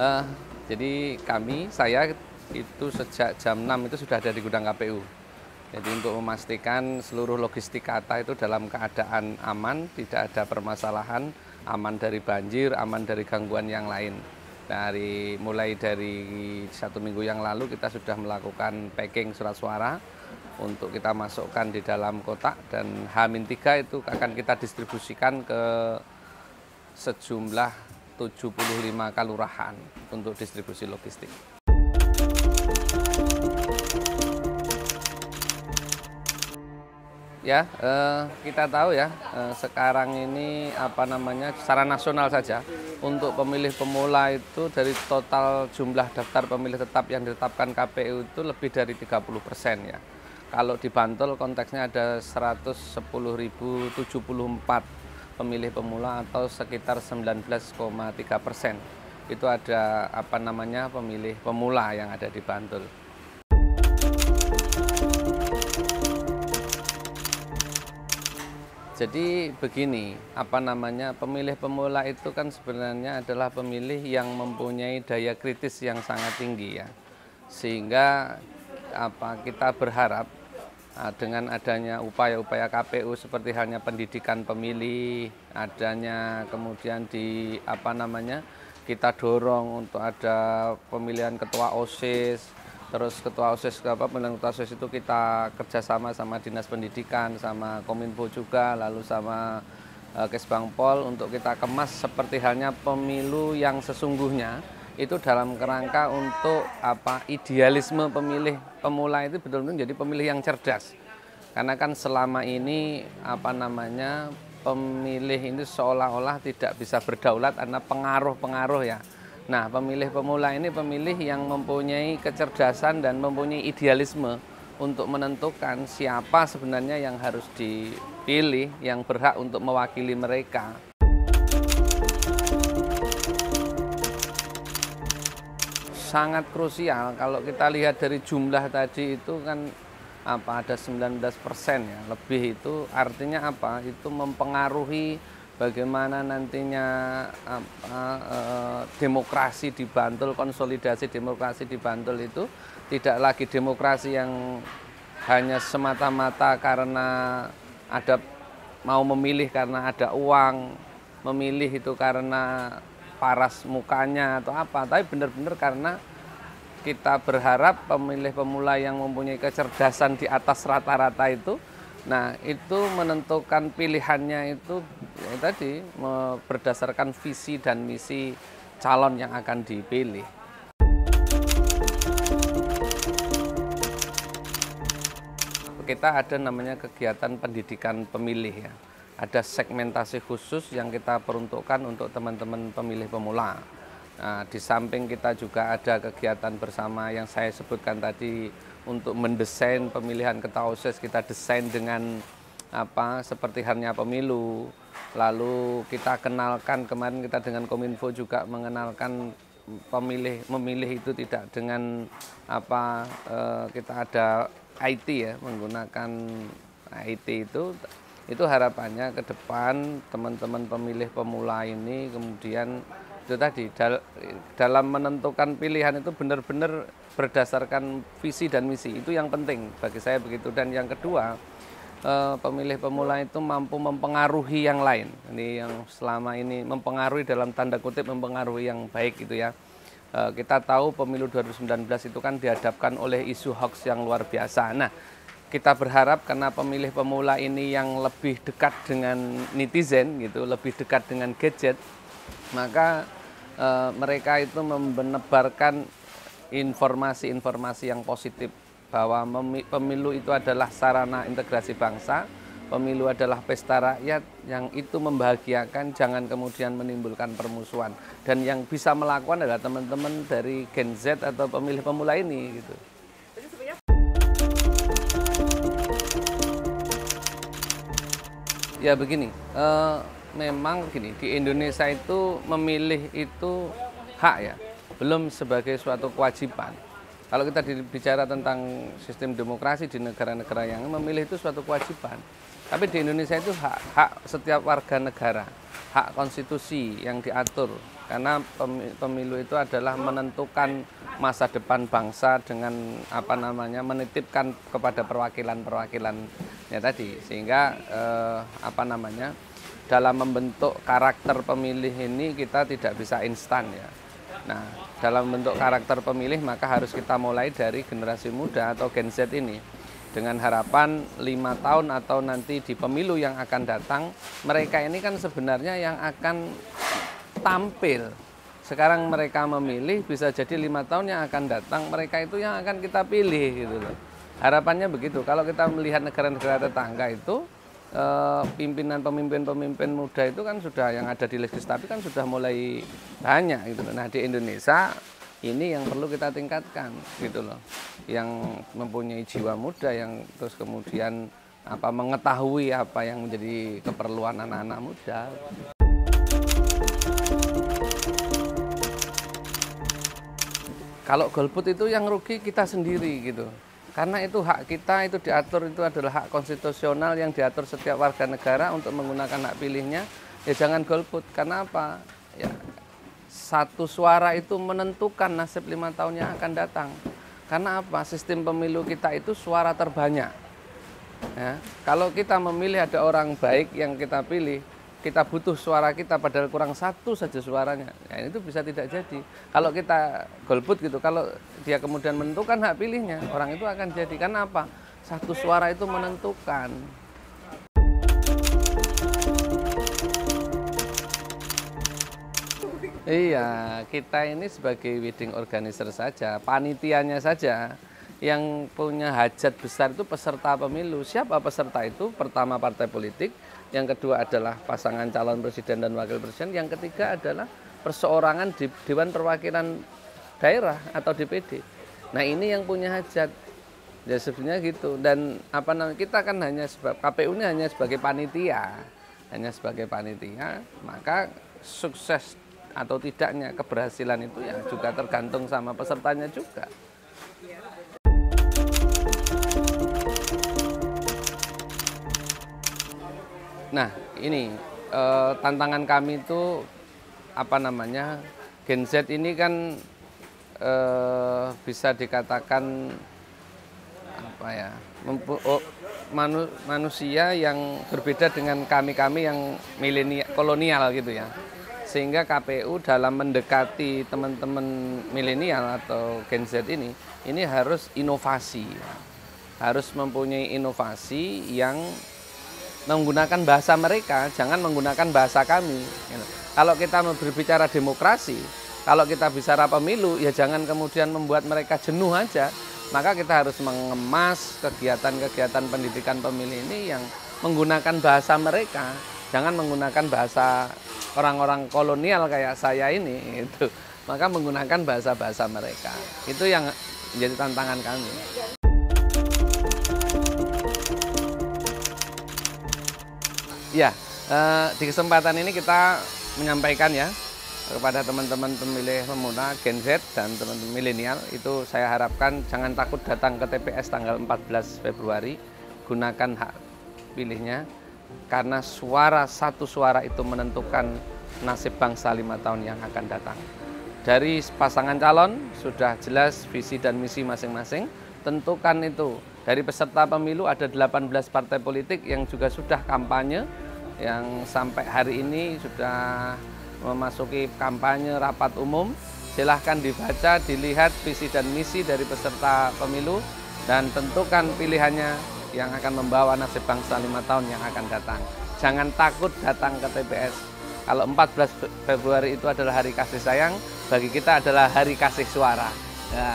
Eh, jadi saya itu sejak jam 6 itu sudah ada di gudang KPU. Jadi untuk memastikan seluruh logistik kata itu dalam keadaan aman, tidak ada permasalahan, aman dari banjir, aman dari gangguan yang lain. Mulai dari 1 minggu yang lalu kita sudah melakukan packing surat suara untuk kita masukkan di dalam kotak, dan H-3 itu akan kita distribusikan ke sejumlah 75 kelurahan untuk distribusi logistik. Ya, kita tahu ya, sekarang ini secara nasional saja untuk pemilih pemula itu dari total jumlah daftar pemilih tetap yang ditetapkan KPU itu lebih dari 30% ya. Kalau di Bantul konteksnya ada 110.074 pemilih pemula atau sekitar 19,3%. Itu ada pemilih pemula yang ada di Bantul. Jadi begini, pemilih pemula itu kan sebenarnya adalah pemilih yang mempunyai daya kritis yang sangat tinggi ya. Sehingga kita berharap dengan adanya upaya-upaya KPU seperti halnya pendidikan pemilih, adanya kemudian kita dorong untuk ada pemilihan ketua OSIS. Terus pemilihan ketua OSIS itu kita kerjasama sama Dinas Pendidikan, sama Kominfo juga, lalu sama Kesbangpol untuk kita kemas seperti halnya pemilu yang sesungguhnya, itu dalam kerangka untuk idealisme pemilih pemula itu betul-betul jadi pemilih yang cerdas. Karena kan selama ini pemilih ini seolah-olah tidak bisa berdaulat karena pengaruh-pengaruh ya. Nah, pemilih pemula ini pemilih yang mempunyai kecerdasan dan mempunyai idealisme untuk menentukan siapa sebenarnya yang harus dipilih, yang berhak untuk mewakili mereka. Sangat krusial kalau kita lihat dari jumlah tadi itu kan ada 19% ya, lebih itu artinya itu mempengaruhi bagaimana nantinya demokrasi di Bantul, konsolidasi demokrasi di Bantul itu tidak lagi demokrasi yang hanya semata-mata karena mau memilih karena ada uang, memilih itu karena paras mukanya atau tapi benar-benar karena kita berharap pemilih pemula yang mempunyai kecerdasan di atas rata-rata itu, nah itu menentukan pilihannya itu tadi berdasarkan visi dan misi calon yang akan dipilih. Kita ada namanya kegiatan pendidikan pemilih ya. Ada segmentasi khusus yang kita peruntukkan untuk teman-teman pemilih pemula. Nah, di samping kita juga ada kegiatan bersama yang saya sebutkan tadi untuk mendesain pemilihan ketua OSIS, kita desain dengan seperti halnya pemilu. Lalu kita kenalkan, kemarin kita dengan Kominfo juga mengenalkan memilih itu tidak dengan kita ada IT ya, menggunakan IT itu harapannya ke depan teman-teman pemilih pemula ini kemudian itu tadi dalam menentukan pilihan itu benar-benar berdasarkan visi dan misi, itu yang penting bagi saya begitu. Dan yang kedua, pemilih pemula itu mampu mempengaruhi yang lain. Ini yang selama ini mempengaruhi dalam tanda kutip mempengaruhi yang baik gitu ya. Kita tahu pemilu 2019 itu kan dihadapkan oleh isu hoax yang luar biasa. Nah, kita berharap karena pemilih pemula ini yang lebih dekat dengan netizen gitu, lebih dekat dengan gadget, maka mereka itu menebarkan informasi-informasi yang positif bahwa pemilu itu adalah sarana integrasi bangsa, pemilu adalah pesta rakyat yang itu membahagiakan, jangan kemudian menimbulkan permusuhan. Dan yang bisa melakukan adalah teman-teman dari Gen Z atau pemilih pemula ini gitu. Ya begini, memang begini, di Indonesia itu memilih itu hak ya, belum sebagai suatu kewajiban. Kalau kita bicara tentang sistem demokrasi di negara-negara yang memilih itu suatu kewajiban. Tapi di Indonesia itu hak setiap warga negara. hak konstitusi yang diatur, karena pemilu itu adalah menentukan masa depan bangsa dengan menitipkan kepada perwakilan-perwakilannya tadi, sehingga dalam membentuk karakter pemilih ini kita tidak bisa instan ya. Nah, dalam bentuk karakter pemilih maka harus kita mulai dari generasi muda atau Gen Z ini, dengan harapan 5 tahun atau nanti di pemilu yang akan datang, mereka ini kan sebenarnya yang akan tampil. Sekarang mereka memilih, bisa jadi 5 tahun yang akan datang mereka itu yang akan kita pilih gitu loh. Harapannya begitu. Kalau kita melihat negara-negara tetangga itu, pemimpin muda itu kan sudah, yang ada di legislatif kan sudah mulai banyak gitu loh. Nah, di Indonesia ini yang perlu kita tingkatkan gitu loh, yang mempunyai jiwa muda, yang terus kemudian mengetahui apa yang menjadi keperluan anak-anak muda. Kalau golput itu yang rugi kita sendiri gitu, karena itu hak kita, itu diatur, itu adalah hak konstitusional yang diatur setiap warga negara untuk menggunakan hak pilihnya. Ya jangan golput, karena apa? Ya, satu suara itu menentukan nasib 5 tahun yang akan datang. Karena apa? Sistem pemilu kita itu suara terbanyak. Ya, kalau kita memilih ada orang baik yang kita pilih, kita butuh suara kita padahal kurang 1 saja suaranya, ya itu bisa tidak jadi. Kalau kita golput gitu, kalau dia kemudian menentukan hak pilihnya, orang itu akan jadi. Karena apa? 1 suara itu menentukan. Iya, kita ini sebagai wedding organizer saja, panitianya saja yang punya hajat besar itu peserta pemilu. Siapa peserta itu? Pertama partai politik, yang kedua adalah pasangan calon presiden dan wakil presiden, yang ketiga adalah perseorangan di Dewan Perwakilan Daerah atau DPD. Nah, ini yang punya hajat. Ya sebenarnya gitu. Dan kita kan hanya KPU ini hanya sebagai panitia. Hanya sebagai panitia, maka sukses atau tidaknya keberhasilan itu ya juga tergantung sama pesertanya juga. Nah, ini tantangan kami itu Gen Z ini kan bisa dikatakan manusia yang berbeda dengan kami yang milenial kolonial gitu ya. Sehingga KPU dalam mendekati teman-teman milenial atau Gen Z ini harus inovasi. Harus mempunyai inovasi yang menggunakan bahasa mereka, jangan menggunakan bahasa kami. Kalau kita berbicara demokrasi, kalau kita bicara pemilu, ya jangan kemudian membuat mereka jenuh aja. Maka kita harus mengemas kegiatan-kegiatan pendidikan pemilih ini yang menggunakan bahasa mereka, jangan menggunakan bahasa orang-orang kolonial kayak saya ini. Itu. Maka menggunakan bahasa-bahasa mereka. Itu yang menjadi tantangan kami. Ya, di kesempatan ini kita menyampaikan ya kepada teman-teman pemilih pemuda Gen Z dan teman-teman milenial, itu saya harapkan jangan takut datang ke TPS tanggal 14 Februari, gunakan hak pilihnya, karena 1 suara itu menentukan nasib bangsa 5 tahun yang akan datang. Dari pasangan calon sudah jelas visi dan misi masing-masing, tentukan itu. Dari peserta pemilu ada 18 partai politik yang juga sudah kampanye, yang sampai hari ini sudah memasuki kampanye rapat umum. Silahkan dibaca, dilihat visi dan misi dari peserta pemilu, dan tentukan pilihannya yang akan membawa nasib bangsa 5 tahun yang akan datang. Jangan takut datang ke TPS. Kalau 14 Februari itu adalah hari kasih sayang, bagi kita adalah hari kasih suara. Ya.